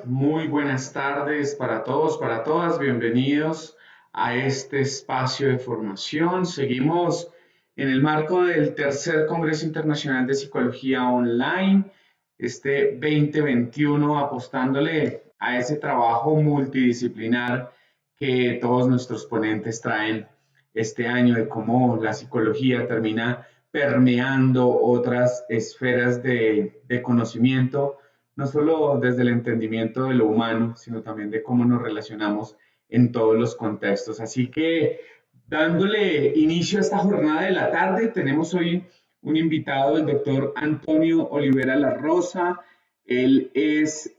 Muy buenas tardes para todos, para todas. Bienvenidos a este espacio de formación. Seguimos en el marco del tercer Congreso Internacional de Psicología Online, este 2021, apostándole a ese trabajo multidisciplinar que todos nuestros ponentes traen este año, de cómo la psicología termina permeando otras esferas de conocimiento, no solo desde el entendimiento de lo humano, sino también de cómo nos relacionamos en todos los contextos. Así que dándole inicio a esta jornada de la tarde, tenemos hoy un invitado, el doctor Antonio Olivera La Rosa. Él es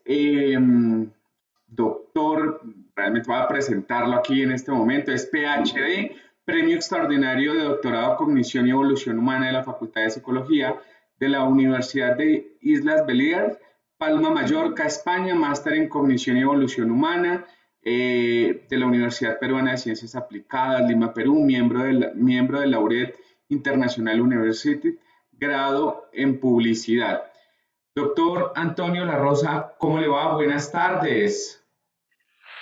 doctor, realmente voy a presentarlo aquí en este momento, es PhD, Premio Extraordinario de Doctorado Cognición y Evolución Humana de la Facultad de Psicología de la Universidad de Islas Baleares, Palma Mallorca, España, máster en Cognición y Evolución Humana de la Universidad Peruana de Ciencias Aplicadas, Lima, Perú, miembro de Laureate International University, grado en Publicidad. Doctor Antonio La Rosa, ¿cómo le va? Buenas tardes.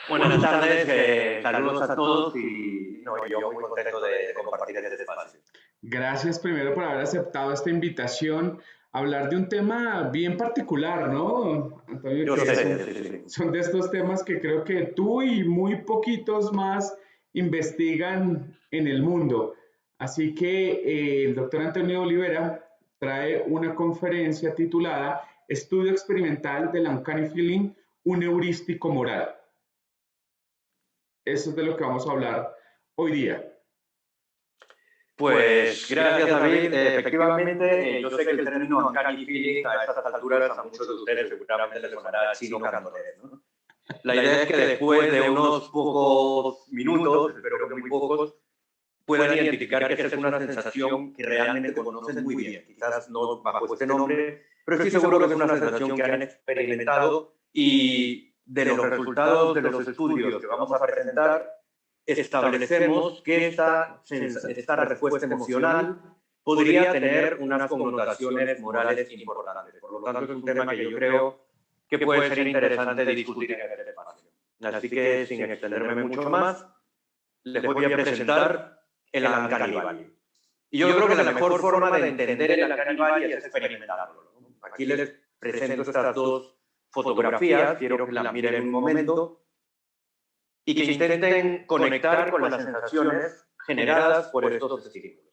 Buenas tardes, saludos a todos y yo muy contento de compartir este espacio. Gracias primero por haber aceptado esta invitación a hablar de un tema bien particular, ¿no, Antonio? Yo sé, sí. Son de estos temas que creo que tú y muy poquitos más investigan en el mundo. Así que el doctor Antonio Olivera trae una conferencia titulada Estudio experimental del Uncanny Feeling, un heurístico moral. Eso es de lo que vamos a hablar hoy día. Pues gracias, David. Efectivamente, yo sé que el término uncanny feeling a estas alturas a muchos de ustedes seguramente les sonará chino cantonés, ¿no? La idea es que después de unos pocos minutos, espero que muy pocos, puedan identificar que esa es una sensación que realmente conocen muy bien. Quizás no bajo este nombre, pero estoy seguro que es una sensación que han experimentado y de los resultados de los estudios que vamos a presentar, establecemos que esta respuesta emocional podría tener unas connotaciones morales importantes. Por lo tanto, es un tema que yo creo que puede ser interesante de discutir en este espacio. Así que, sin extenderme mucho más, les voy a presentar el Uncanny Valley. Y yo creo que la mejor forma de entender el Uncanny Valley es experimentarlo, ¿no? Aquí les presento estas dos fotografías, quiero que las miren un momento y que intenten conectar con las sensaciones generadas por estos estímulos.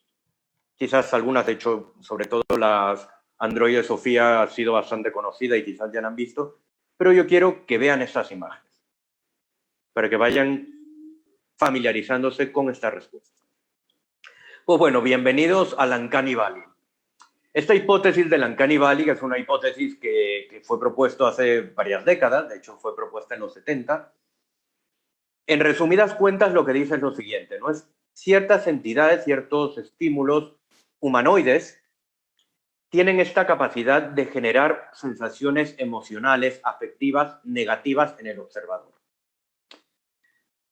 Quizás algunas, de hecho, sobre todo las Android de Sofía ha sido bastante conocida y quizás ya la han visto, pero yo quiero que vean estas imágenes para que vayan familiarizándose con esta respuesta. Pues bueno, bienvenidos al Uncanny Valley. Esta hipótesis del Uncanny Valley, que es una hipótesis que fue propuesta hace varias décadas, de hecho fue propuesta en los 70, en resumidas cuentas lo que dice es lo siguiente, ¿no? Es ciertas entidades, ciertos estímulos humanoides tienen esta capacidad de generar sensaciones emocionales, afectivas, negativas en el observador.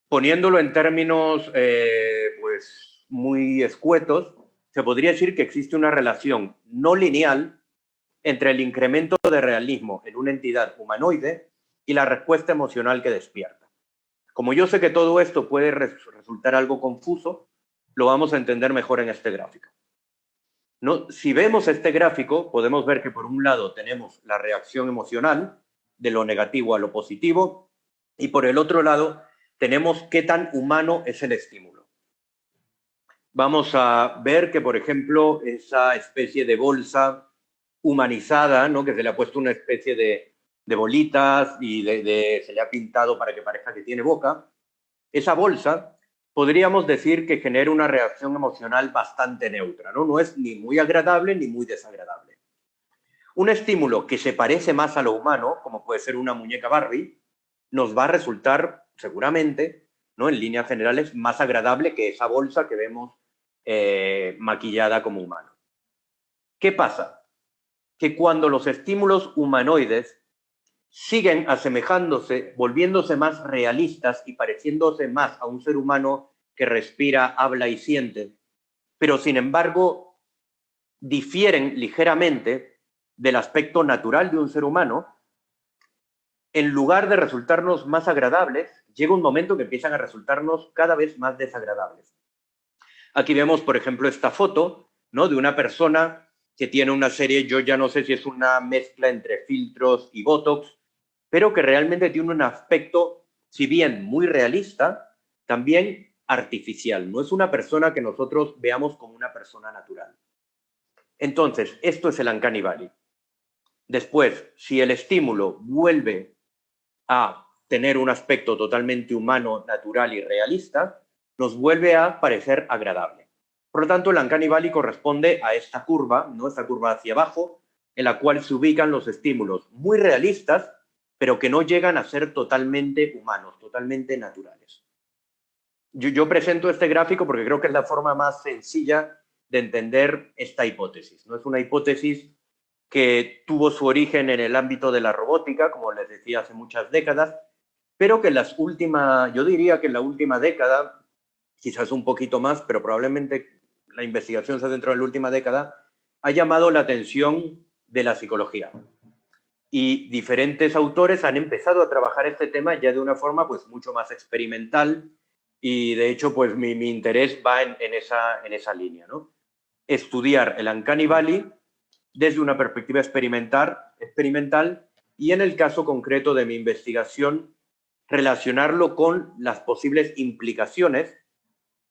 Poniéndolo en términos pues muy escuetos, se podría decir que existe una relación no lineal entre el incremento de realismo en una entidad humanoide y la respuesta emocional que despierta. Como yo sé que todo esto puede resultar algo confuso, lo vamos a entender mejor en este gráfico. ¿No? Si vemos este gráfico, podemos ver que por un lado tenemos la reacción emocional de lo negativo a lo positivo y por el otro lado tenemos qué tan humano es el estímulo. Vamos a ver que, por ejemplo, esa especie de bolsa humanizada, ¿no? Que se le ha puesto una especie de bolitas y se le ha pintado para que parezca que tiene boca, esa bolsa podríamos decir que genera una reacción emocional bastante neutra, ¿no? No es ni muy agradable ni muy desagradable. Un estímulo que se parece más a lo humano, como puede ser una muñeca Barbie, nos va a resultar seguramente, ¿no? En líneas generales, más agradable que esa bolsa que vemos maquillada como humano. ¿Qué pasa? Que cuando los estímulos humanoides siguen asemejándose, volviéndose más realistas y pareciéndose más a un ser humano que respira, habla y siente, pero sin embargo difieren ligeramente del aspecto natural de un ser humano, en lugar de resultarnos más agradables, llega un momento que empiezan a resultarnos cada vez más desagradables. Aquí vemos, por ejemplo, esta foto, ¿no?, de una persona que tiene una serie, yo ya no sé si es una mezcla entre filtros y Botox, pero que realmente tiene un aspecto, si bien muy realista, también artificial. No es una persona que nosotros veamos como una persona natural. Entonces, esto es el Uncanny Valley. Después, si el estímulo vuelve a tener un aspecto totalmente humano, natural y realista, nos vuelve a parecer agradable. Por lo tanto, el Uncanny Valley corresponde a esta curva, ¿no?, esta curva hacia abajo, en la cual se ubican los estímulos muy realistas, pero que no llegan a ser totalmente humanos, totalmente naturales. Yo presento este gráfico porque creo que es la forma más sencilla de entender esta hipótesis, ¿no? Es una hipótesis que tuvo su origen en el ámbito de la robótica, como les decía, hace muchas décadas, pero que yo diría que en la última década, quizás un poquito más, pero probablemente la investigación se ha centrado en la última década, ha llamado la atención de la psicología. Y diferentes autores han empezado a trabajar este tema ya de una forma pues mucho más experimental, y de hecho pues mi interés va en esa línea, ¿no? Estudiar el Uncanny Valley desde una perspectiva experimental y, en el caso concreto de mi investigación, relacionarlo con las posibles implicaciones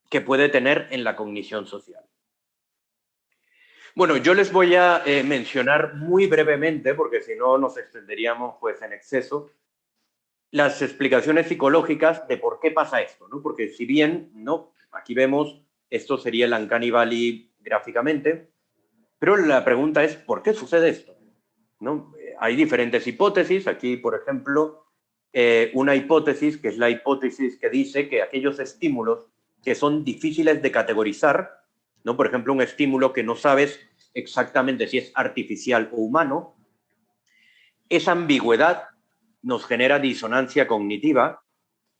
que puede tener en la cognición social. Bueno, yo les voy a mencionar muy brevemente, porque si no nos extenderíamos pues en exceso, las explicaciones psicológicas de por qué pasa esto, ¿no? Porque si bien, ¿no?, aquí vemos, esto sería el Uncanny Valley gráficamente, pero la pregunta es, ¿por qué sucede esto?, ¿no? Hay diferentes hipótesis. Aquí, por ejemplo, una hipótesis, que es la hipótesis que dice que aquellos estímulos que son difíciles de categorizar, ¿no?, por ejemplo, un estímulo que no sabes exactamente si es artificial o humano, esa ambigüedad nos genera disonancia cognitiva,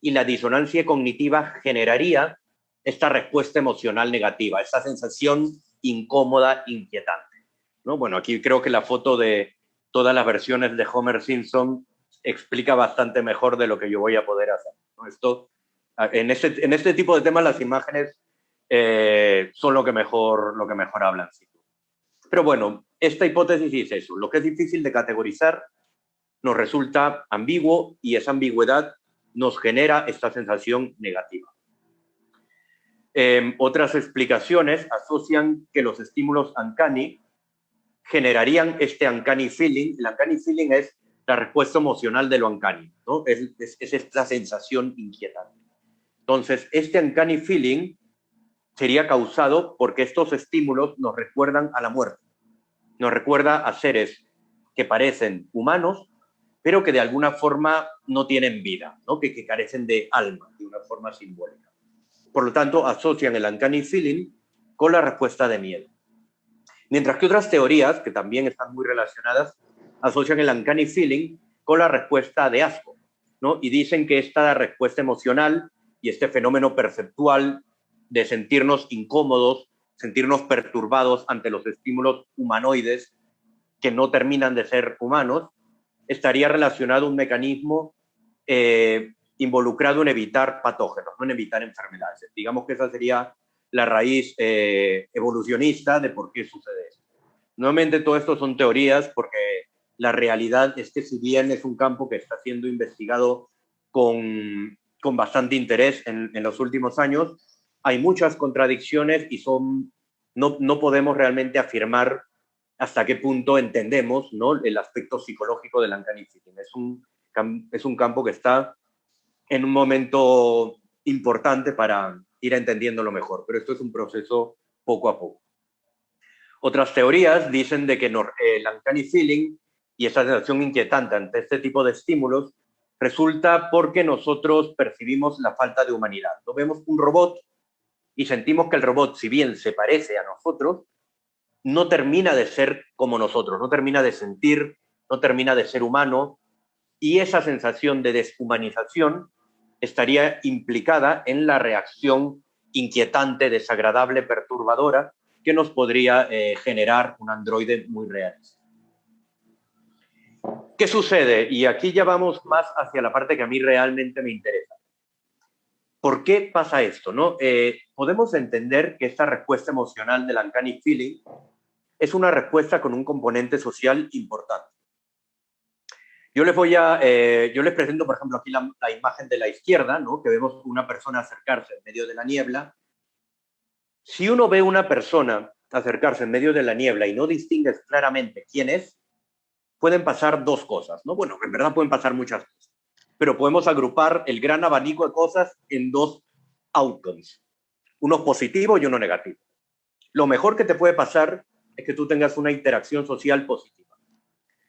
y la disonancia cognitiva generaría esta respuesta emocional negativa, esta sensación incómoda, inquietante, ¿no? Bueno, aquí creo que la foto de todas las versiones de Homer Simpson explica bastante mejor de lo que yo voy a poder hacer, ¿no? En este tipo de temas las imágenes son lo que mejor hablan. Sí. Pero bueno, esta hipótesis dice eso: lo que es difícil de categorizar nos resulta ambiguo, y esa ambigüedad nos genera esta sensación negativa. Otras explicaciones asocian que los estímulos uncanny generarían este uncanny feeling. El uncanny feeling es la respuesta emocional de lo uncanny, ¿no? Es esta sensación inquietante. Entonces, este uncanny feeling sería causado porque estos estímulos nos recuerdan a la muerte, nos recuerda a seres que parecen humanos, pero que de alguna forma no tienen vida, ¿no?, que carecen de alma, de una forma simbólica. Por lo tanto, asocian el uncanny feeling con la respuesta de miedo. Mientras que otras teorías, que también están muy relacionadas, asocian el uncanny feeling con la respuesta de asco, ¿no? Y dicen que esta respuesta emocional y este fenómeno perceptual de sentirnos incómodos, sentirnos perturbados ante los estímulos humanoides que no terminan de ser humanos, estaría relacionado a un mecanismo involucrado en evitar patógenos, no en evitar enfermedades. Digamos que esa sería la raíz evolucionista de por qué sucede eso. Nuevamente, todo esto son teorías, porque la realidad es que, si bien es un campo que está siendo investigado con bastante interés en los últimos años, hay muchas contradicciones y no podemos realmente afirmar hasta qué punto entendemos, ¿no?, el aspecto psicológico del uncanny feeling. Es un campo que está en un momento importante para ir entendiéndolo mejor, pero esto es un proceso poco a poco. Otras teorías dicen de que el uncanny feeling y esa sensación inquietante ante este tipo de estímulos resulta porque nosotros percibimos la falta de humanidad. ¿No? Vemos un robot y sentimos que el robot, si bien se parece a nosotros, no termina de ser como nosotros, no termina de sentir, no termina de ser humano, y esa sensación de deshumanización estaría implicada en la reacción inquietante, desagradable, perturbadora que nos podría generar un androide muy realista. ¿Qué sucede? Y aquí ya vamos más hacia la parte que a mí realmente me interesa. ¿Por qué pasa esto? ¿No? Podemos entender que esta respuesta emocional del uncanny feeling es una respuesta con un componente social importante. Yo les presento, por ejemplo, aquí la imagen de la izquierda, ¿no? Que vemos una persona acercarse en medio de la niebla. Si uno ve una persona acercarse en medio de la niebla y no distingues claramente quién es, pueden pasar dos cosas, ¿no? Bueno, en verdad pueden pasar muchas cosas, pero podemos agrupar el gran abanico de cosas en dos outcomes, uno positivo y uno negativo. Lo mejor que te puede pasar es que tú tengas una interacción social positiva.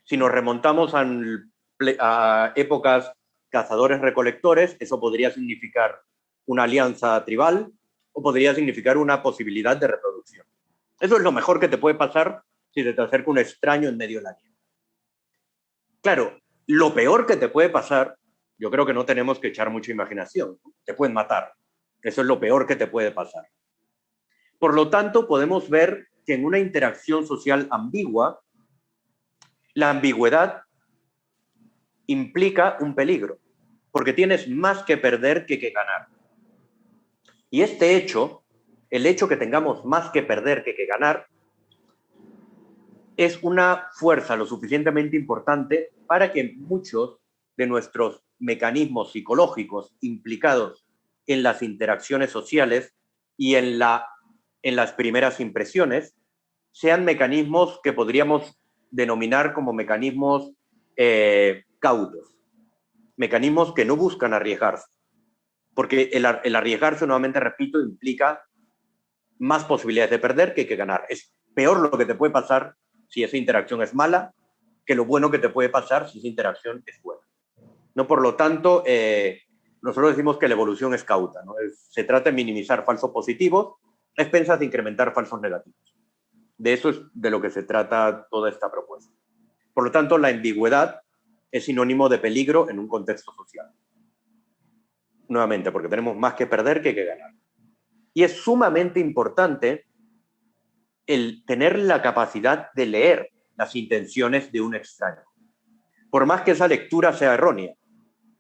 Si nos remontamos a épocas cazadores-recolectores, eso podría significar una alianza tribal o podría significar una posibilidad de reproducción. Eso es lo mejor que te puede pasar si te acerca un extraño en medio de la niebla. Claro, lo peor que te puede pasar, yo creo que no tenemos que echar mucha imaginación. Te pueden matar. Eso es lo peor que te puede pasar. Por lo tanto, podemos ver que en una interacción social ambigua, la ambigüedad implica un peligro, porque tienes más que perder que ganar. Y este hecho, el hecho que tengamos más que perder que ganar, es una fuerza lo suficientemente importante para que muchos de nuestros mecanismos psicológicos implicados en las interacciones sociales y en las primeras impresiones sean mecanismos que podríamos denominar como mecanismos cautos, mecanismos que no buscan arriesgarse, porque el arriesgarse, nuevamente repito, implica más posibilidades de perder que ganar. Es peor lo que te puede pasar si esa interacción es mala que lo bueno que te puede pasar si esa interacción es buena. ¿No? Por lo tanto, nosotros decimos que la evolución es cauta, ¿no? Se trata de minimizar falsos positivos a expensas de incrementar falsos negativos. De eso es de lo que se trata toda esta propuesta. Por lo tanto, la ambigüedad es sinónimo de peligro en un contexto social. Nuevamente, porque tenemos más que perder que ganar. Y es sumamente importante el tener la capacidad de leer las intenciones de un extraño. Por más que esa lectura sea errónea.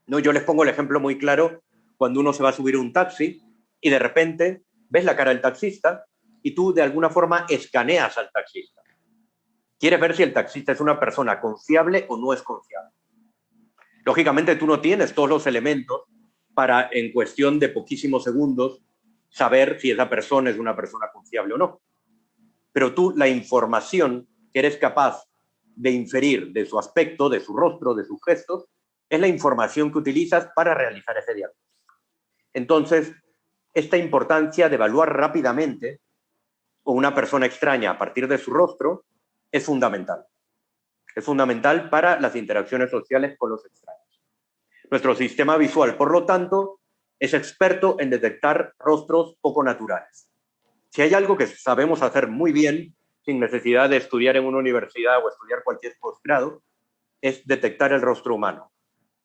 ¿No? Yo les pongo el ejemplo muy claro cuando uno se va a subir a un taxi y de repente ves la cara del taxista y tú de alguna forma escaneas al taxista. Quieres ver si el taxista es una persona confiable o no es confiable. Lógicamente tú no tienes todos los elementos para, en cuestión de poquísimos segundos, saber si esa persona es una persona confiable o no. Pero tú, la información que eres capaz de inferir de su aspecto, de su rostro, de sus gestos, es la información que utilizas para realizar ese diagnóstico. Entonces, esta importancia de evaluar rápidamente a una persona extraña a partir de su rostro es fundamental. Es fundamental para las interacciones sociales con los extraños. Nuestro sistema visual, por lo tanto, es experto en detectar rostros poco naturales. Si hay algo que sabemos hacer muy bien, sin necesidad de estudiar en una universidad o estudiar cualquier posgrado, es detectar el rostro humano.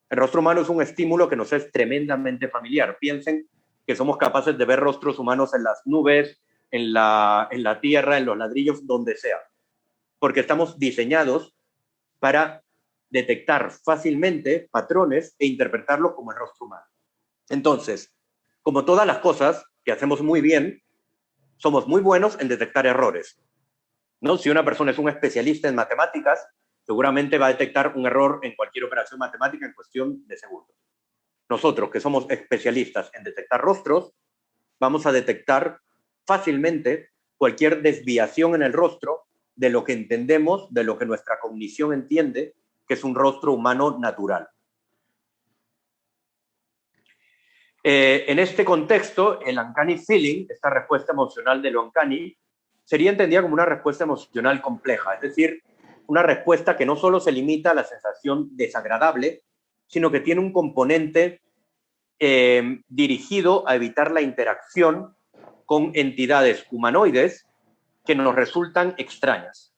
El rostro humano es un estímulo que nos es tremendamente familiar. Piensen que somos capaces de ver rostros humanos en las nubes, en la tierra, en los ladrillos, donde sea. Porque estamos diseñados para detectar fácilmente patrones e interpretarlos como el rostro humano. Entonces, como todas las cosas que hacemos muy bien, somos muy buenos en detectar errores, ¿no? Si una persona es un especialista en matemáticas, seguramente va a detectar un error en cualquier operación matemática en cuestión de segundos. Nosotros, que somos especialistas en detectar rostros, vamos a detectar fácilmente cualquier desviación en el rostro de lo que entendemos, de lo que nuestra cognición entiende que es un rostro humano natural. En este contexto, el uncanny feeling, esta respuesta emocional de lo uncanny, sería entendida como una respuesta emocional compleja, es decir, una respuesta que no solo se limita a la sensación desagradable, sino que tiene un componente dirigido a evitar la interacción con entidades humanoides que nos resultan extrañas.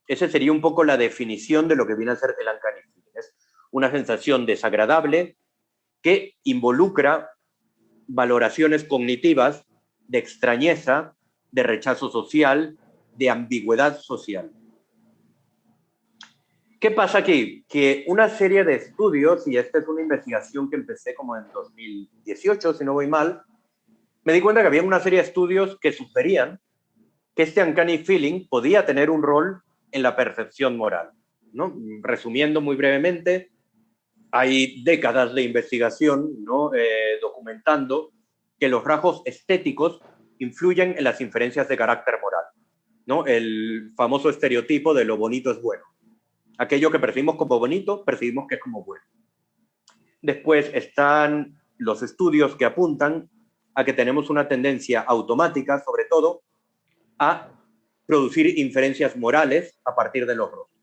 Esa sería un poco la definición de lo que viene a ser el uncanny feeling. Es una sensación desagradable que involucra valoraciones cognitivas de extrañeza, de rechazo social, de ambigüedad social. ¿Qué pasa aquí? Que una serie de estudios, y esta es una investigación que empecé como en 2018, si no voy mal, me di cuenta que había una serie de estudios que sugerían que este uncanny feeling podía tener un rol en la percepción moral, ¿no? Resumiendo muy brevemente, hay décadas de investigación, ¿no? Documentando que los rasgos estéticos influyen en las inferencias de carácter moral, ¿no? El famoso estereotipo de lo bonito es bueno. Aquello que percibimos como bonito, percibimos que es como bueno. Después están los estudios que apuntan a que tenemos una tendencia automática, sobre todo, a producir inferencias morales a partir de los rostros.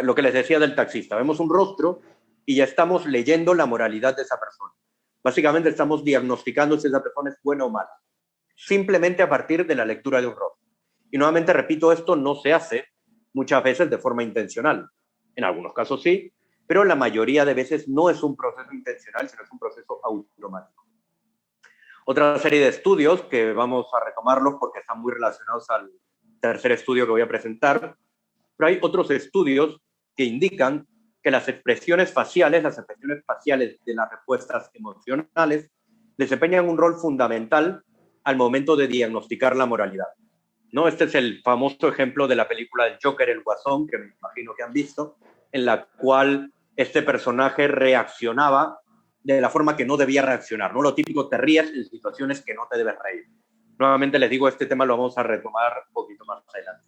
Lo que les decía del taxista, vemos un rostro y ya estamos leyendo la moralidad de esa persona. Básicamente estamos diagnosticando si esa persona es buena o mala, simplemente a partir de la lectura de un rostro. Y nuevamente repito, esto no se hace muchas veces de forma intencional. En algunos casos sí, pero la mayoría de veces no es un proceso intencional, sino es un proceso automático. Otra serie de estudios que vamos a retomarlos porque están muy relacionados al tercer estudio que voy a presentar, pero hay otros estudios que indican que las expresiones faciales de las respuestas emocionales, desempeñan un rol fundamental al momento de diagnosticar la moralidad, ¿no? Este es el famoso ejemplo de la película del Joker, el Guasón, que me imagino que han visto, en la cual este personaje reaccionaba de la forma que no debía reaccionar, ¿no? Lo típico, te ríes en situaciones que no te debes reír. Nuevamente les digo, este tema lo vamos a retomar un poquito más adelante.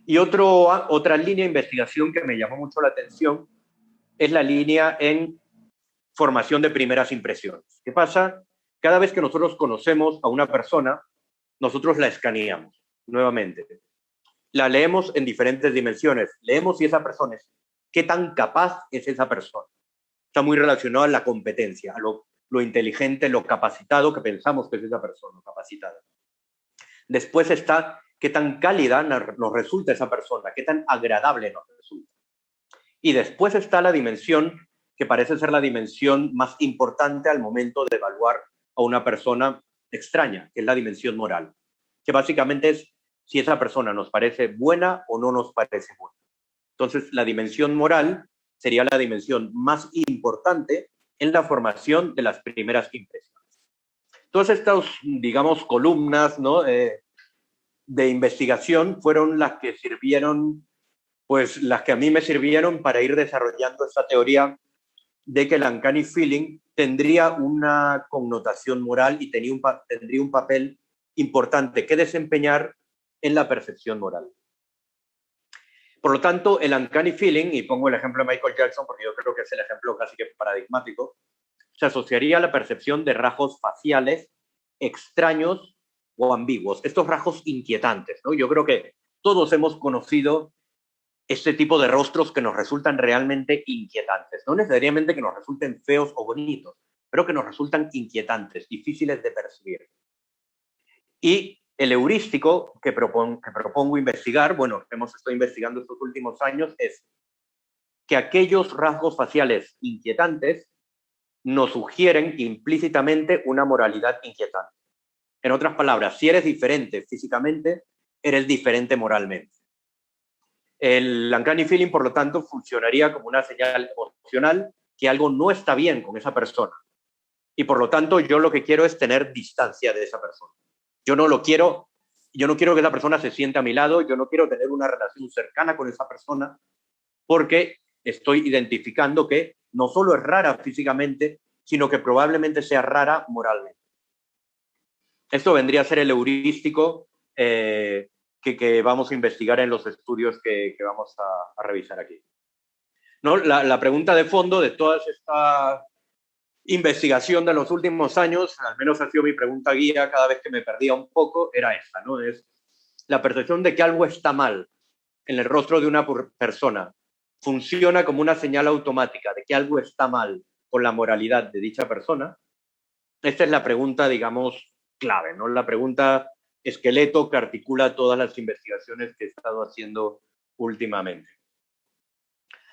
Y otra línea de investigación que me llamó mucho la atención es la línea en formación de primeras impresiones. ¿Qué pasa? Cada vez que nosotros conocemos a una persona, nosotros la escaneamos nuevamente. La leemos en diferentes dimensiones. Leemos si esa persona es, qué tan capaz es esa persona. Está muy relacionado a la competencia, a lo inteligente, lo capacitado que pensamos que es esa persona, capacitada. Después está qué tan cálida nos resulta esa persona, qué tan agradable nos resulta. Y después está la dimensión que parece ser la dimensión más importante al momento de evaluar a una persona extraña, que es la dimensión moral, que básicamente es si esa persona nos parece buena o no nos parece buena. Entonces, la dimensión moral sería la dimensión más importante en la formación de las primeras impresiones. Todas estas, digamos, columnas, ¿no? De investigación fueron las que sirvieron, pues las que a mí me sirvieron para ir desarrollando esta teoría de que el uncanny feeling tendría una connotación moral y tendría un papel importante que desempeñar en la percepción moral. Por lo tanto, el uncanny feeling, y pongo el ejemplo de Michael Jackson porque yo creo que es el ejemplo casi que paradigmático, se asociaría a la percepción de rasgos faciales extraños o ambiguos, estos rasgos inquietantes, ¿no? Yo creo que todos hemos conocido este tipo de rostros que nos resultan realmente inquietantes, no necesariamente que nos resulten feos o bonitos, pero que nos resultan inquietantes, difíciles de percibir. Y el heurístico que propongo investigar, bueno, hemos estado investigando estos últimos años, es que aquellos rasgos faciales inquietantes nos sugieren implícitamente una moralidad inquietante. En otras palabras, si eres diferente físicamente, eres diferente moralmente. El uncanny feeling, por lo tanto, funcionaría como una señal emocional que algo no está bien con esa persona. Y por lo tanto, yo lo que quiero es tener distancia de esa persona. Yo no quiero que esa persona se sienta a mi lado, yo no quiero tener una relación cercana con esa persona, porque estoy identificando que no solo es rara físicamente, sino que probablemente sea rara moralmente. Esto vendría a ser el heurístico que vamos a investigar en los estudios que vamos a revisar aquí. ¿No? La pregunta de fondo de toda esta investigación de los últimos años, al menos ha sido mi pregunta guía cada vez que me perdía un poco, era esta, ¿no? Es la percepción de que algo está mal en el rostro de una persona. Funciona como una señal automática de que algo está mal con la moralidad de dicha persona. Esta es la pregunta, digamos, clave, ¿no? La pregunta esqueleto que articula todas las investigaciones que he estado haciendo últimamente.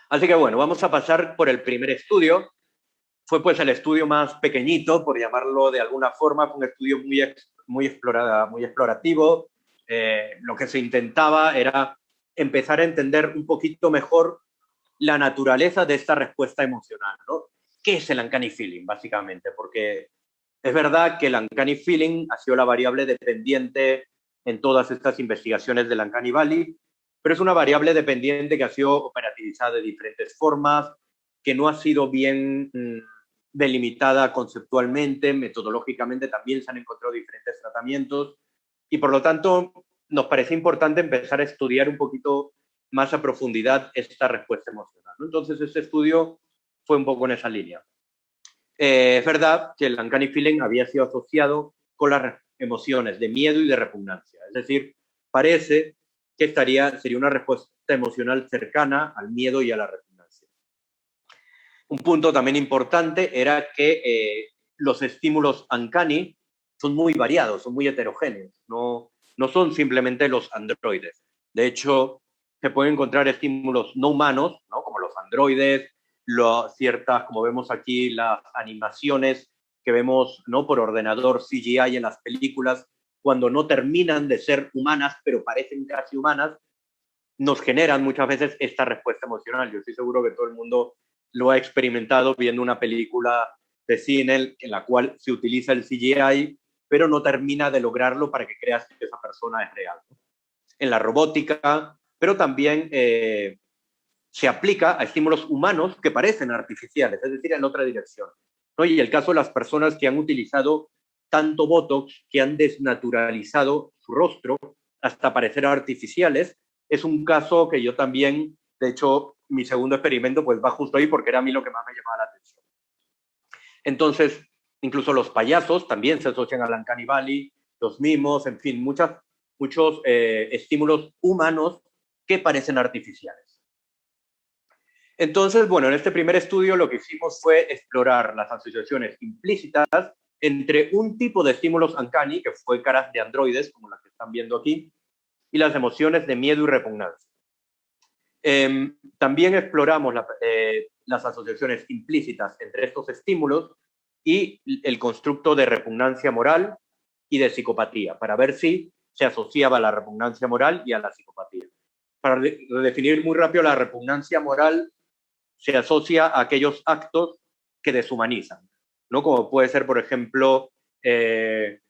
Así que bueno, vamos a pasar por el primer estudio. Fue pues el estudio más pequeñito, por llamarlo de alguna forma, fue un estudio muy explorativo. Lo que se intentaba era empezar a entender un poquito mejor la naturaleza de esta respuesta emocional, ¿no? ¿Qué es el uncanny feeling, básicamente? Porque es verdad que el uncanny feeling ha sido la variable dependiente en todas estas investigaciones del Uncanny Valley, pero es una variable dependiente que ha sido operativizada de diferentes formas, que no ha sido bien delimitada conceptualmente, metodológicamente también se han encontrado diferentes tratamientos y por lo tanto nos parece importante empezar a estudiar un poquito más a profundidad esta respuesta emocional, ¿no? Entonces este estudio fue un poco en esa línea. Es verdad que el uncanny feeling había sido asociado con las emociones de miedo y de repugnancia. Es decir, parece que sería una respuesta emocional cercana al miedo y a la repugnancia. Un punto también importante era que los estímulos uncanny son muy variados, son muy heterogéneos, no son simplemente los androides. De hecho, se pueden encontrar estímulos no humanos, ¿no? Como los androides, ciertas, como vemos aquí, las animaciones que vemos, ¿no?, por ordenador CGI en las películas, cuando no terminan de ser humanas, pero parecen casi humanas, nos generan muchas veces esta respuesta emocional. Yo estoy seguro que todo el mundo lo ha experimentado viendo una película de cine en la cual se utiliza el CGI, pero no termina de lograrlo para que creas que esa persona es real. En la robótica, pero también se aplica a estímulos humanos que parecen artificiales, es decir, en otra dirección, ¿no? Y el caso de las personas que han utilizado tanto Botox que han desnaturalizado su rostro hasta parecer artificiales, es un caso que yo también, de hecho, mi segundo experimento pues va justo ahí porque era a mí lo que más me llamaba la atención. Entonces, incluso los payasos también se asocian al Uncanny Valley, los mimos, en fin, muchos estímulos humanos que parecen artificiales. Entonces, bueno, en este primer estudio lo que hicimos fue explorar las asociaciones implícitas entre un tipo de estímulos uncanny, que fue caras de androides, como las que están viendo aquí, y las emociones de miedo y repugnancia. También exploramos las asociaciones implícitas entre estos estímulos y el constructo de repugnancia moral y de psicopatía, para ver si se asociaba la repugnancia moral y a la psicopatía. Para definir muy rápido, la repugnancia moral se asocia a aquellos actos que deshumanizan, ¿no? Como puede ser, por ejemplo, ver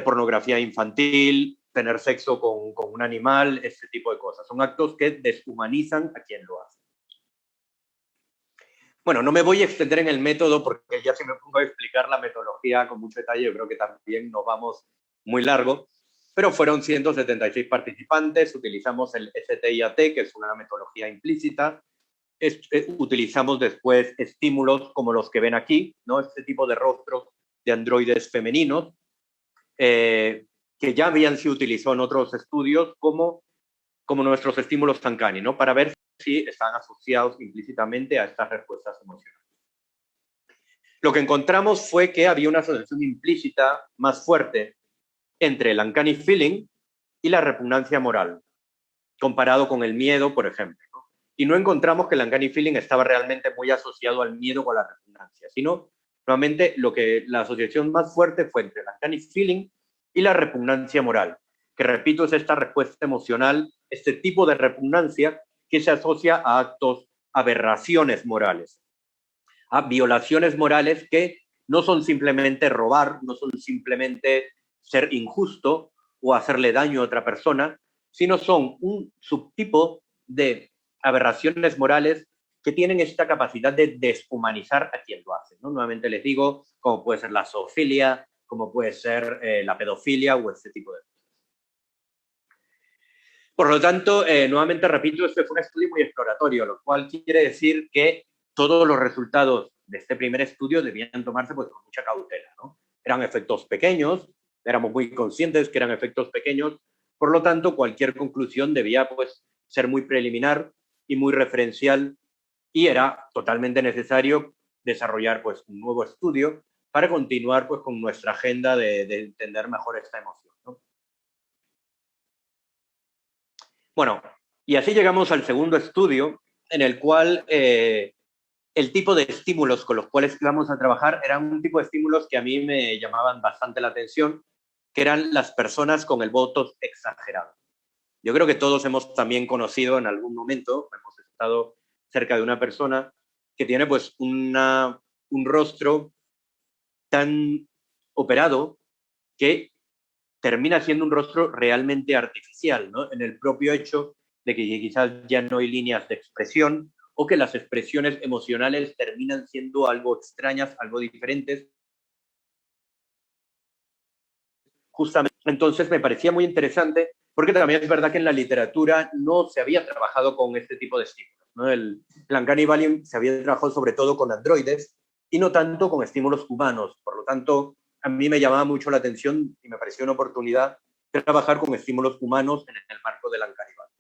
pornografía infantil, tener sexo con un animal, este tipo de cosas. Son actos que deshumanizan a quien lo hace. Bueno, no me voy a extender en el método porque ya si me pongo a explicar la metodología con mucho detalle, yo creo que también nos vamos muy largo, pero fueron 176 participantes, utilizamos el STIAT, que es una metodología implícita, utilizamos después estímulos como los que ven aquí, ¿no? Este tipo de rostros de androides femeninos, que ya habían sido utilizados en otros estudios como nuestros estímulos uncanny, ¿no? Para ver si están asociados implícitamente a estas respuestas emocionales. Lo que encontramos fue que había una asociación implícita más fuerte entre el uncanny feeling y la repugnancia moral, comparado con el miedo, por ejemplo, ¿no? Y no encontramos que el uncanny feeling estaba realmente muy asociado al miedo o a la repugnancia, sino nuevamente la asociación más fuerte fue entre el uncanny feeling y la repugnancia moral, que repito es esta respuesta emocional, este tipo de repugnancia que se asocia a actos, aberraciones morales, a violaciones morales que no son simplemente robar, no son simplemente ser injusto o hacerle daño a otra persona, sino son un subtipo de aberraciones morales que tienen esta capacidad de deshumanizar a quien lo hace, ¿no? Nuevamente les digo, como puede ser la zoofilia, como puede ser la pedofilia o este tipo de cosas. Por lo tanto, nuevamente repito, este fue un estudio muy exploratorio, lo cual quiere decir que todos los resultados de este primer estudio debían tomarse pues, con mucha cautela, ¿no? Eran efectos pequeños, éramos muy conscientes que eran efectos pequeños, por lo tanto, cualquier conclusión debía pues, ser muy preliminar y muy referencial y era totalmente necesario desarrollar pues, un nuevo estudio para continuar pues, con nuestra agenda de entender mejor esta emoción, ¿no? Bueno, y así llegamos al segundo estudio, en el cual el tipo de estímulos con los cuales íbamos a trabajar eran un tipo de estímulos que a mí me llamaban bastante la atención, que eran las personas con el botox exagerado. Yo creo que todos hemos también conocido en algún momento, hemos estado cerca de una persona que tiene pues un rostro tan operado que termina siendo un rostro realmente artificial, ¿no? En el propio hecho de que quizás ya no hay líneas de expresión o que las expresiones emocionales terminan siendo algo extrañas, algo diferentes. Justamente, entonces me parecía muy interesante porque también es verdad que en la literatura no se había trabajado con este tipo de estímulos, ¿no? El Uncanny Valley se había trabajado sobre todo con androides y no tanto con estímulos humanos. Por lo tanto, a mí me llamaba mucho la atención y me pareció una oportunidad de trabajar con estímulos humanos en el marco del Uncanny Valley.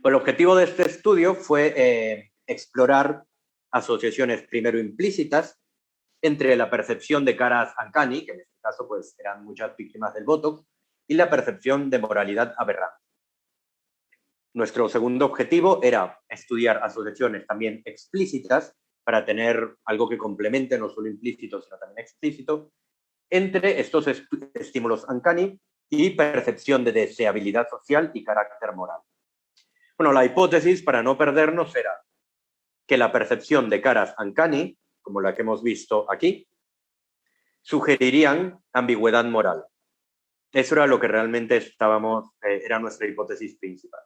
El objetivo de este estudio fue explorar asociaciones primero implícitas entre la percepción de caras uncanny, que en este caso pues eran muchas víctimas del Botox, y la percepción de moralidad aberrante. Nuestro segundo objetivo era estudiar asociaciones también explícitas para tener algo que complemente no solo implícito, sino también explícito, entre estos estímulos uncanny y percepción de deseabilidad social y carácter moral. Bueno, la hipótesis, para no perdernos, era que la percepción de caras uncanny, como la que hemos visto aquí, sugerirían ambigüedad moral. Eso era lo que realmente era nuestra hipótesis principal.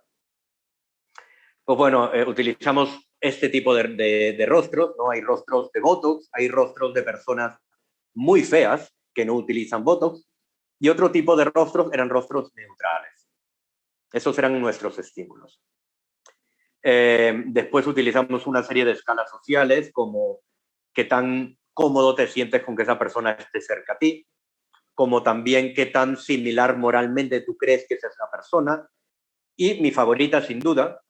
Pues bueno, utilizamos este tipo de rostros, ¿no? Hay rostros de Botox, hay rostros de personas muy feas que no utilizan Botox, y otro tipo de rostros eran rostros neutrales. Esos eran nuestros estímulos. Después utilizamos una serie de escalas sociales, como qué tan cómodo te sientes con que esa persona esté cerca a ti, como también qué tan similar moralmente tú crees que es esa persona, y mi favorita sin duda,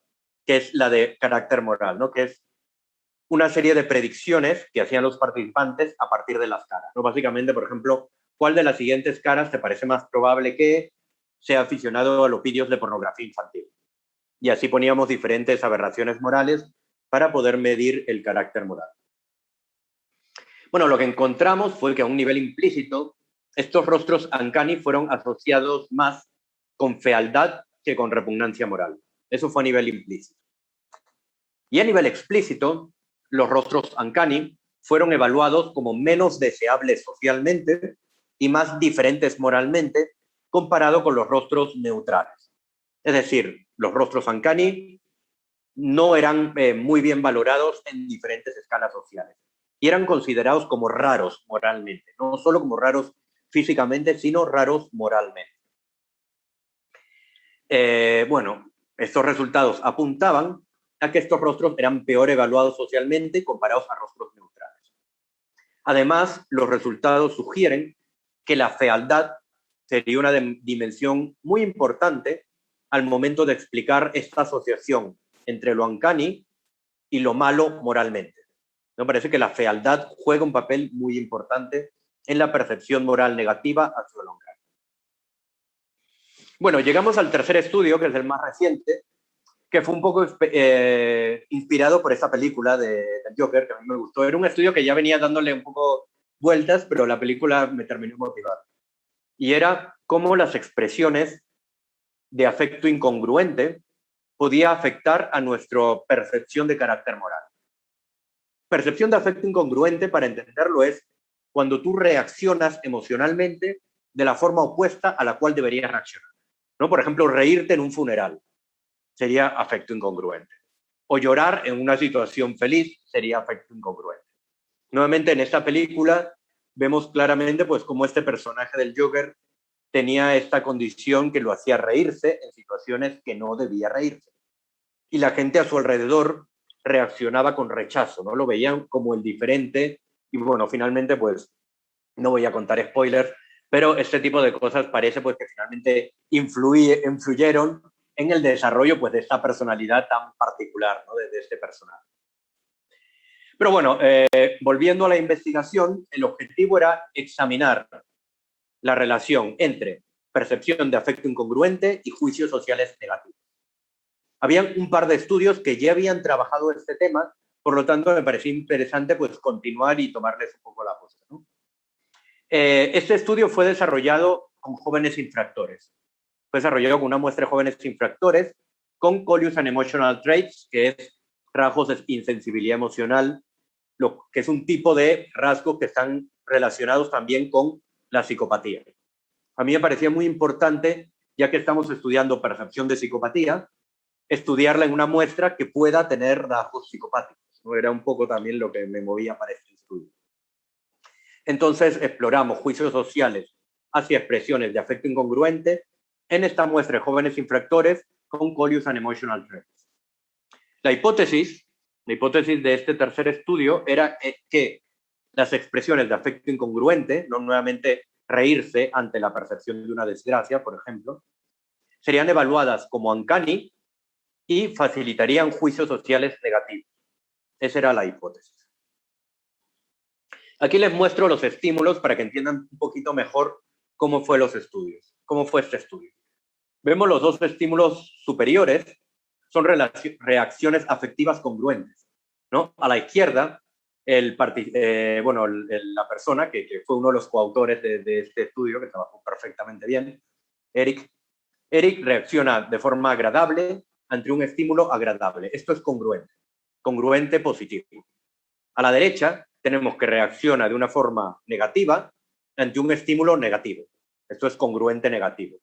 que es la de carácter moral, ¿no? Que es una serie de predicciones que hacían los participantes a partir de las caras, ¿no? Básicamente, por ejemplo, ¿cuál de las siguientes caras te parece más probable que sea aficionado a los vídeos de pornografía infantil? Y así poníamos diferentes aberraciones morales para poder medir el carácter moral. Bueno, lo que encontramos fue que a un nivel implícito, estos rostros uncanny fueron asociados más con fealdad que con repugnancia moral. Eso fue a nivel implícito. Y a nivel explícito, los rostros uncanny fueron evaluados como menos deseables socialmente y más diferentes moralmente comparado con los rostros neutrales. Es decir, los rostros uncanny no eran muy bien valorados en diferentes escalas sociales y eran considerados como raros moralmente, no solo como raros físicamente, sino raros moralmente. Bueno, estos resultados apuntaban a que estos rostros eran peor evaluados socialmente comparados a rostros neutrales. Además, los resultados sugieren que la fealdad sería una dimensión muy importante al momento de explicar esta asociación entre lo uncanny y lo malo moralmente. Me parece que la fealdad juega un papel muy importante en la percepción moral negativa hacia lo uncanny. Bueno, llegamos al tercer estudio, que es el más reciente, que fue un poco inspirado por esta película del Joker, que a mí me gustó. Era un estudio que ya venía dándole un poco vueltas, pero la película me terminó motivando. Y era cómo las expresiones de afecto incongruente podía afectar a nuestra percepción de carácter moral. Percepción de afecto incongruente, para entenderlo, es cuando tú reaccionas emocionalmente de la forma opuesta a la cual deberías reaccionar, ¿no? Por ejemplo, reírte en un funeral sería afecto incongruente. O llorar en una situación feliz sería afecto incongruente. Nuevamente, en esta película vemos claramente pues cómo este personaje del Joker tenía esta condición que lo hacía reírse en situaciones que no debía reírse. Y la gente a su alrededor reaccionaba con rechazo, ¿no? Lo veían como el diferente. Y bueno, finalmente, pues, no voy a contar spoilers, pero este tipo de cosas parece pues que finalmente influyeron en el desarrollo pues de esta personalidad tan particular, ¿no? de este personaje. Pero bueno, volviendo a la investigación, el objetivo era examinar la relación entre percepción de afecto incongruente y juicios sociales negativos. Habían un par de estudios que ya habían trabajado este tema, por lo tanto me pareció interesante pues continuar y tomarles un poco la posta, ¿no? Este estudio fue desarrollado con jóvenes infractores. Fue desarrollado con una muestra de jóvenes infractores con Colious and Emotional Traits, que es rasgos de insensibilidad emocional, lo que es un tipo de rasgos que están relacionados también con la psicopatía. A mí me parecía muy importante, ya que estamos estudiando percepción de psicopatía, estudiarla en una muestra que pueda tener rasgos psicopáticos, ¿no? Era un poco también lo que me movía para este estudio. Entonces exploramos juicios sociales hacia expresiones de afecto incongruente en esta muestra de jóvenes infractores con Colious and Emotional Traits. La hipótesis de este tercer estudio era que las expresiones de afecto incongruente, no nuevamente reírse ante la percepción de una desgracia, por ejemplo, serían evaluadas como uncanny y facilitarían juicios sociales negativos. Esa era la hipótesis. Aquí les muestro los estímulos para que entiendan un poquito mejor cómo fue este estudio. Vemos los dos estímulos superiores, son reacciones afectivas congruentes, ¿no? A la izquierda, la persona que fue uno de los coautores de este estudio, que trabajó perfectamente bien, Eric reacciona de forma agradable ante un estímulo agradable. Esto es congruente positivo. A la derecha tenemos que reacciona de una forma negativa ante un estímulo negativo. Esto es congruente negativo.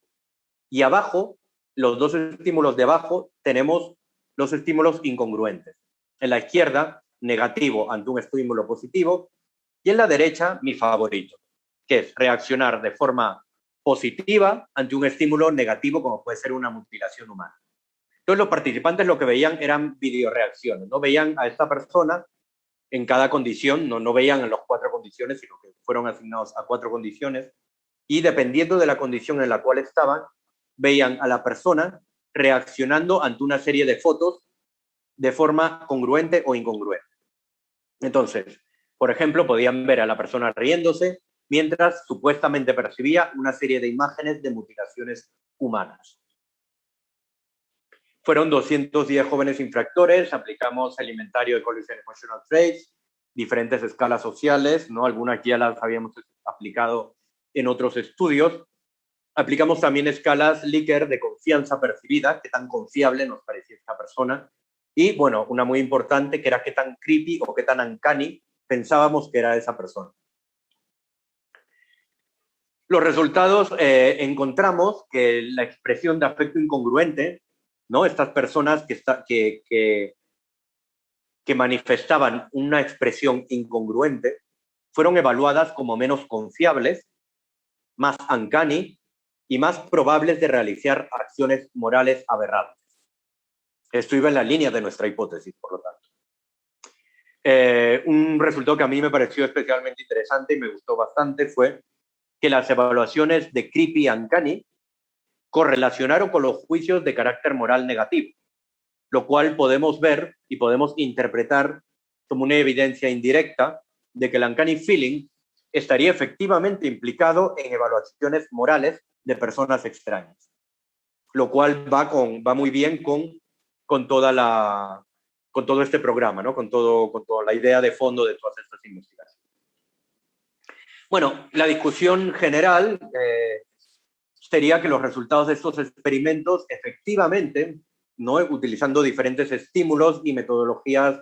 Y abajo, los dos estímulos de abajo, tenemos los estímulos incongruentes. En la izquierda, negativo ante un estímulo positivo, y en la derecha, mi favorito, que es reaccionar de forma positiva ante un estímulo negativo, como puede ser una mutilación humana. Entonces, los participantes lo que veían eran videoreacciones, no veían a esta persona en cada condición, no veían en las 4 condiciones, sino que fueron asignados a 4 condiciones, y dependiendo de la condición en la cual estaban, veían a la persona reaccionando ante una serie de fotos de forma congruente o incongruente. Entonces, por ejemplo, podían ver a la persona riéndose mientras supuestamente percibía una serie de imágenes de mutilaciones humanas. Fueron 210 jóvenes infractores, aplicamos el inventario de Colious and Emotional Traits, diferentes escalas sociales, ¿no? Algunas ya las habíamos aplicado en otros estudios. Aplicamos también escalas Likert de confianza percibida, qué tan confiable nos parecía esta persona. Y, bueno, una muy importante, que era qué tan creepy o qué tan uncanny pensábamos que era esa persona. Los resultados, encontramos que la expresión de afecto incongruente, ¿no? Estas personas que manifestaban una expresión incongruente fueron evaluadas como menos confiables, más uncanny y más probables de realizar acciones morales aberrantes. Esto iba en la línea de nuestra hipótesis, por lo tanto. Un resultado que a mí me pareció especialmente interesante y me gustó bastante fue que las evaluaciones de creepy y uncanny correlacionaron con los juicios de carácter moral negativo, lo cual podemos ver y podemos interpretar como una evidencia indirecta de que el uncanny feeling estaría efectivamente implicado en evaluaciones morales de personas extrañas, lo cual va muy bien con todo este programa, ¿no? con toda la idea de fondo de todas estas investigaciones. Bueno, la discusión general sería que los resultados de estos experimentos efectivamente, ¿no? Utilizando diferentes estímulos y metodologías,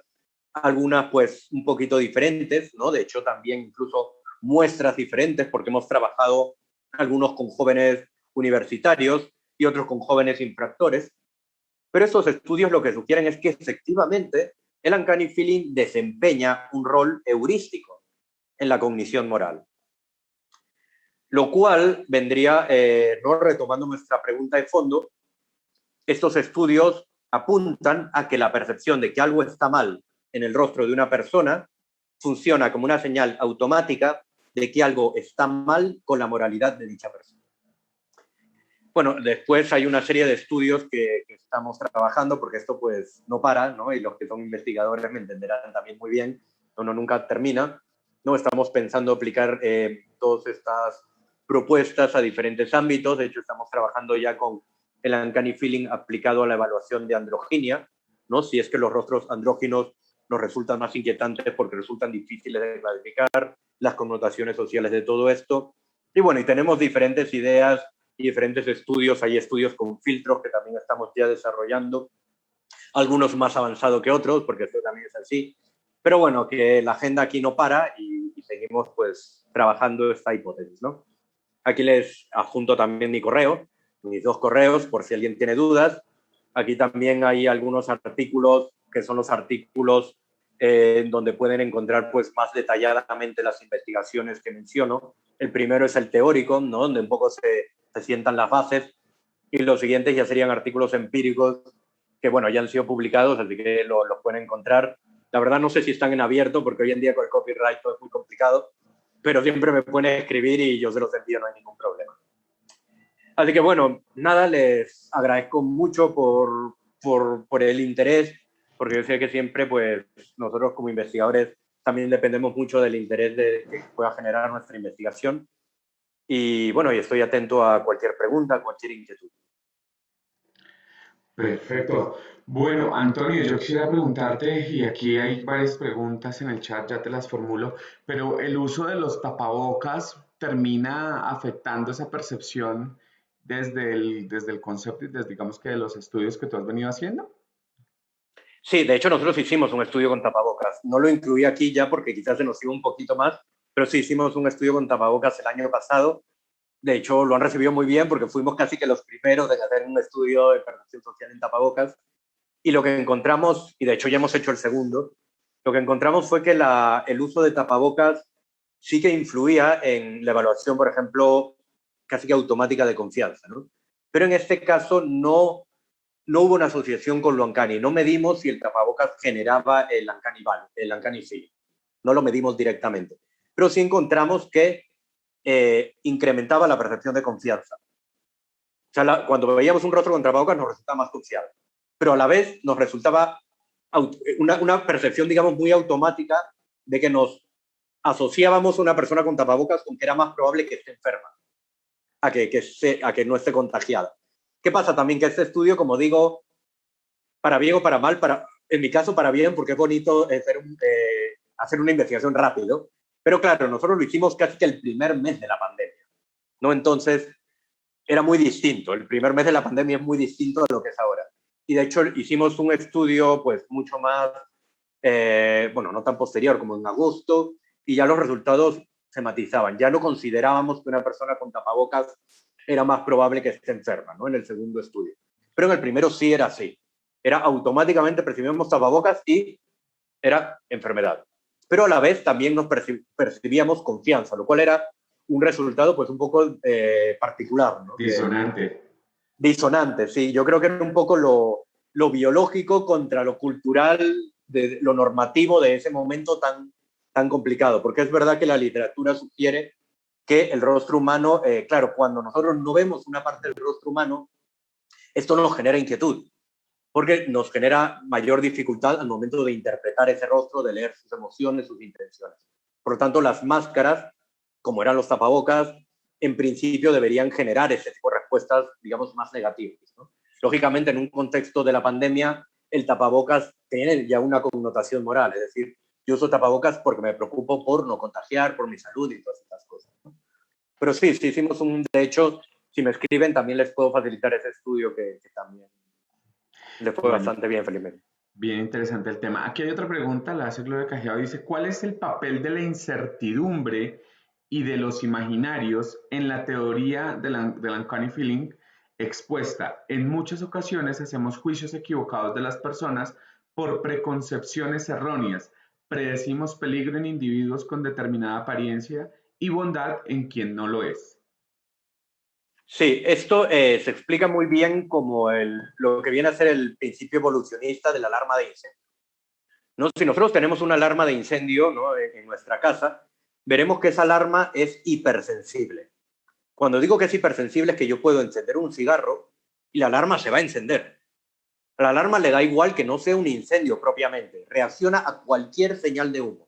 algunas pues un poquito diferentes, ¿no? De hecho también incluso muestras diferentes, porque hemos trabajado algunos con jóvenes universitarios y otros con jóvenes infractores, pero estos estudios lo que sugieren es que efectivamente el uncanny feeling desempeña un rol heurístico en la cognición moral. Lo cual vendría, ¿no? Retomando nuestra pregunta de fondo, estos estudios apuntan a que la percepción de que algo está mal en el rostro de una persona funciona como una señal automática de que algo está mal con la moralidad de dicha persona. Bueno, después hay una serie de estudios que estamos trabajando, porque esto pues no para, ¿no? Y los que son investigadores me entenderán también muy bien, uno nunca termina, ¿no? Estamos pensando aplicar todas estas propuestas a diferentes ámbitos. De hecho, estamos trabajando ya con el uncanny feeling aplicado a la evaluación de androginia, ¿no? Si es que los rostros andróginos nos resultan más inquietantes porque resultan difíciles de clasificar, las connotaciones sociales de todo esto. Y bueno, y tenemos diferentes ideas y diferentes estudios. Hay estudios con filtros que también estamos ya desarrollando algunos más avanzados que otros, porque esto también es así. Pero bueno, que la agenda aquí no para y seguimos pues trabajando esta hipótesis, ¿no? Aquí les adjunto también mi correo, mis 2 correos, por si alguien tiene dudas. Aquí también hay algunos artículos, que son los artículos donde pueden encontrar pues, más detalladamente las investigaciones que menciono. El primero es el teórico, ¿no? Donde un poco se sientan las bases, y los siguientes ya serían artículos empíricos que, bueno, ya han sido publicados, así que los pueden encontrar. La verdad no sé si están en abierto, porque hoy en día con el copyright todo es muy complicado, pero siempre me pueden escribir y yo se los envío, no hay ningún problema. Así que bueno, nada, les agradezco mucho por el interés, porque yo sé que siempre pues nosotros como investigadores también dependemos mucho del interés que pueda generar nuestra investigación. Y bueno, y estoy atento a cualquier pregunta, cualquier inquietud. Perfecto. Bueno, Antonio, yo quisiera preguntarte, y aquí hay varias preguntas en el chat, ya te las formulo, pero ¿el uso de los tapabocas termina afectando esa percepción desde el concepto y desde, digamos que de los estudios que tú has venido haciendo? Sí, de hecho nosotros hicimos un estudio con tapabocas. No lo incluí aquí ya porque quizás se nos iba un poquito más, pero sí hicimos un estudio con tapabocas el año pasado. De hecho, lo han recibido muy bien porque fuimos casi que los primeros en hacer un estudio de percepción social en tapabocas. Y lo que encontramos, y de hecho ya hemos hecho el segundo, lo que encontramos fue que el uso de tapabocas sí que influía en la evaluación, por ejemplo, casi que automática de confianza, ¿no? Pero en este caso no hubo una asociación con lo uncanny. No medimos si el tapabocas generaba el uncanny valley, el uncanny feeling. No lo medimos directamente. Pero sí encontramos que incrementaba la percepción de confianza. O sea, cuando veíamos un rostro con tapabocas nos resultaba más confiable. Pero a la vez nos resultaba una percepción, digamos, muy automática de que nos asociábamos a una persona con tapabocas con que era más probable que esté enferma, a que no esté contagiada. ¿Qué pasa también? Que este estudio, como digo, para bien o para mal, en mi caso para bien, porque es bonito hacer una investigación rápido, pero claro, nosotros lo hicimos casi que el primer mes de la pandemia, ¿no? Entonces, era muy distinto. El primer mes de la pandemia es muy distinto a lo que es ahora. Y de hecho hicimos un estudio pues mucho más, bueno, no tan posterior como en agosto, y ya los resultados se matizaban. Ya no considerábamos que una persona con tapabocas era más probable que esté enferma, ¿no? En el segundo estudio. Pero en el primero sí era así. Era automáticamente percibíamos tapabocas y era enfermedad. Pero a la vez también nos percibíamos confianza, lo cual era un resultado pues un poco particular, ¿no? Disonante. Disonante, sí. Yo creo que era un poco lo biológico contra lo cultural, de lo normativo de ese momento tan complicado. Porque es verdad que la literatura sugiere que el rostro humano, claro, cuando nosotros no vemos una parte del rostro humano, esto nos genera inquietud, porque nos genera mayor dificultad al momento de interpretar ese rostro, de leer sus emociones, sus intenciones. Por lo tanto, las máscaras, como eran los tapabocas, en principio deberían generar ese tipo de respuestas, digamos, más negativas, ¿no? Lógicamente, en un contexto de la pandemia, el tapabocas tiene ya una connotación moral, es decir, yo uso tapabocas porque me preocupo por no contagiar, por mi salud y todas estas cosas, ¿no? Pero sí, sí hicimos de hecho, si me escriben, también les puedo facilitar ese estudio que también le fue Bueno, bastante bien, felizmente. bien interesante el tema. Aquí hay otra pregunta, la hace Gloria Cajiao, dice, ¿cuál es el papel de la incertidumbre y de los imaginarios en la teoría del uncanny feeling expuesta? En muchas ocasiones hacemos juicios equivocados de las personas por preconcepciones erróneas. Predecimos peligro en individuos con determinada apariencia y bondad en quien no lo es. Sí, esto se explica muy bien como lo que viene a ser el principio evolucionista de la alarma de incendio, ¿no? Si nosotros tenemos una alarma de incendio, ¿no?, en nuestra casa, veremos que esa alarma es hipersensible. Cuando digo que es hipersensible es que yo puedo encender un cigarro y la alarma se va a encender. A la alarma le da igual que no sea un incendio propiamente, reacciona a cualquier señal de humo.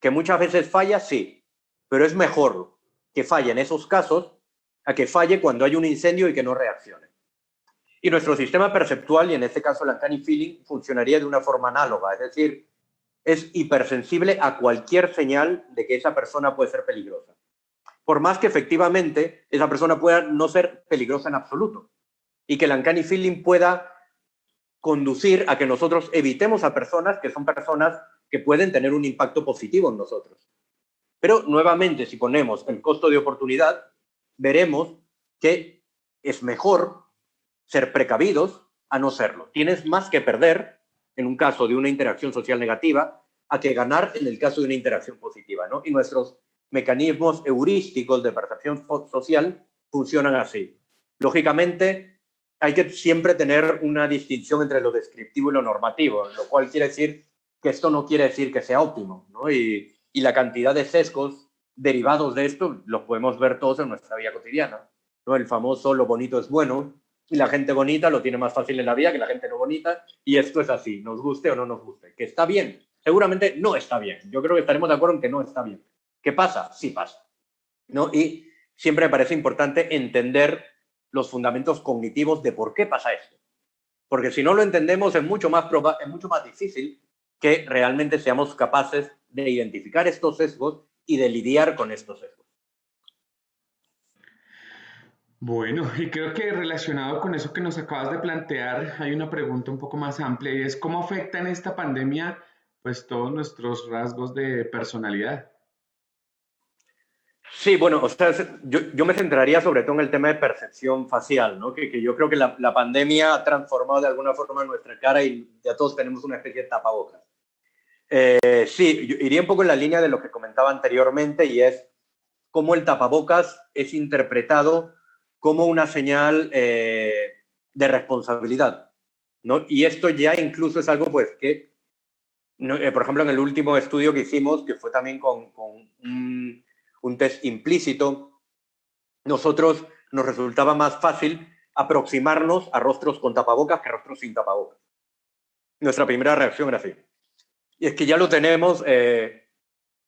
Que muchas veces falla, sí, pero es mejor que falle en esos casos a que falle cuando hay un incendio y que no reaccione. Y nuestro sistema perceptual, y en este caso el uncanny feeling, funcionaría de una forma análoga, es decir, es hipersensible a cualquier señal de que esa persona puede ser peligrosa. Por más que efectivamente esa persona pueda no ser peligrosa en absoluto y que el uncanny feeling pueda conducir a que nosotros evitemos a personas que son personas que pueden tener un impacto positivo en nosotros. Pero nuevamente, si ponemos el costo de oportunidad, veremos que es mejor ser precavidos a no serlo. Tienes más que perder en un caso de una interacción social negativa a que ganar en el caso de una interacción positiva, ¿no? Y nuestros mecanismos heurísticos de percepción social funcionan así. Lógicamente, hay que siempre tener una distinción entre lo descriptivo y lo normativo, lo cual quiere decir que esto no quiere decir que sea óptimo, ¿no? Y la cantidad de sesgos derivados de esto los podemos ver todos en nuestra vida cotidiana, ¿no? El famoso lo bonito es bueno, y la gente bonita lo tiene más fácil en la vida que la gente no bonita, y esto es así, nos guste o no nos guste. ¿Que está bien? Seguramente no está bien. Yo creo que estaremos de acuerdo en que no está bien. ¿Qué pasa? Sí pasa, ¿no? Y siempre me parece importante entender los fundamentos cognitivos de por qué pasa esto. Porque si no lo entendemos es mucho más difícil que realmente seamos capaces de identificar estos sesgos y de lidiar con estos sesgos. Bueno, y creo que relacionado con eso que nos acabas de plantear, hay una pregunta un poco más amplia y es ¿cómo afecta en esta pandemia pues todos nuestros rasgos de personalidad? Sí, bueno, o sea, yo me centraría sobre todo en el tema de percepción facial, ¿no? Que yo creo que la pandemia ha transformado de alguna forma nuestra cara y ya todos tenemos una especie de tapabocas. Sí, yo iría un poco en la línea de lo que comentaba anteriormente y es cómo el tapabocas es interpretado como una señal de responsabilidad, ¿no? Y esto ya incluso es algo pues que, no, por ejemplo, en el último estudio que hicimos, que fue también con un test implícito, nosotros nos resultaba más fácil aproximarnos a rostros con tapabocas que a rostros sin tapabocas. Nuestra primera reacción era así. Y es que ya lo tenemos,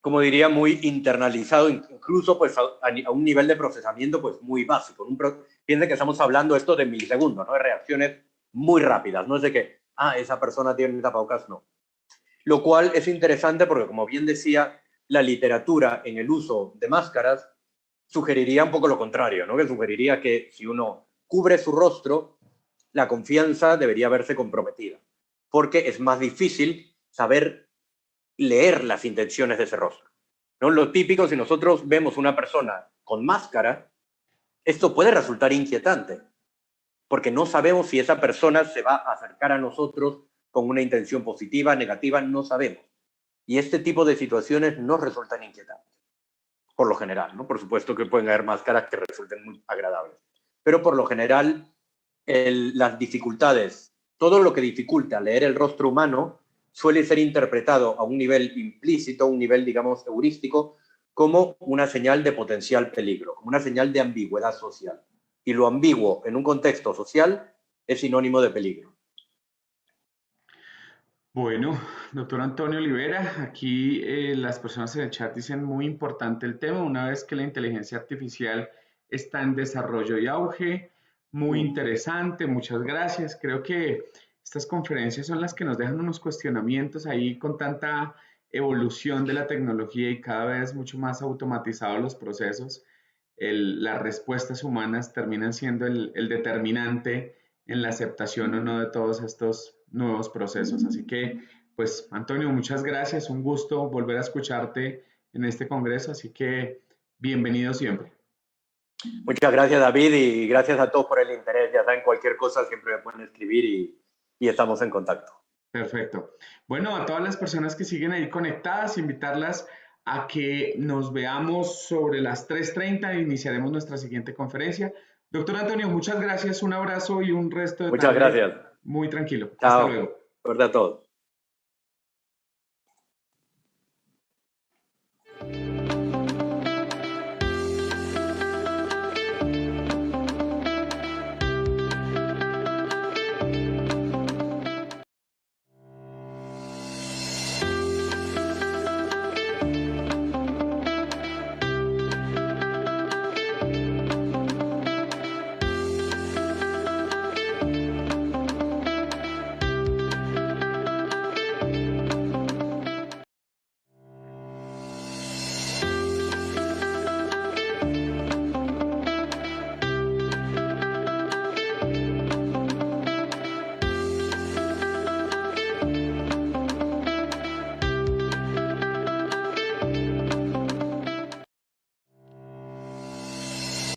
como diría, muy internalizado, incluso pues a un nivel de procesamiento pues muy básico. Piensen que estamos hablando esto de milisegundos, ¿no? De reacciones muy rápidas, no es de que, esa persona tiene tapabocas, no. Lo cual es interesante porque, como bien decía, la literatura en el uso de máscaras sugeriría un poco lo contrario, ¿no? Que sugeriría que si uno cubre su rostro, la confianza debería verse comprometida, porque es más difícil saber leer las intenciones de ese rostro, ¿no? Lo típico, si nosotros vemos una persona con máscara, esto puede resultar inquietante, porque no sabemos si esa persona se va a acercar a nosotros con una intención positiva, negativa, no sabemos. Y este tipo de situaciones nos resultan inquietantes, por lo general, ¿no? Por supuesto que pueden haber máscaras que resulten muy agradables, pero por lo general las dificultades, todo lo que dificulta leer el rostro humano suele ser interpretado a un nivel implícito, un nivel, digamos, heurístico, como una señal de potencial peligro, como una señal de ambigüedad social. Y lo ambiguo en un contexto social es sinónimo de peligro. Bueno, doctor Antonio Olivera, aquí las personas en el chat dicen muy importante el tema, una vez que la inteligencia artificial está en desarrollo y auge, muy interesante, muchas gracias. Creo que estas conferencias son las que nos dejan unos cuestionamientos ahí con tanta evolución de la tecnología y cada vez mucho más automatizados los procesos. Las respuestas humanas terminan siendo el determinante en la aceptación o no de todos estos nuevos procesos. Así que, pues, Antonio, muchas gracias. Un gusto volver a escucharte en este congreso. Así que, bienvenido siempre. Muchas gracias, David, y gracias a todos por el interés. Ya saben, cualquier cosa siempre me pueden escribir y estamos en contacto. Perfecto. Bueno, a todas las personas que siguen ahí conectadas, invitarlas a que nos veamos sobre las 3:30 e iniciaremos nuestra siguiente conferencia. Doctor Antonio, muchas gracias, un abrazo y un resto de Muchas tarde gracias. muy tranquilo. Hasta Chao. luego. Suerte a todos.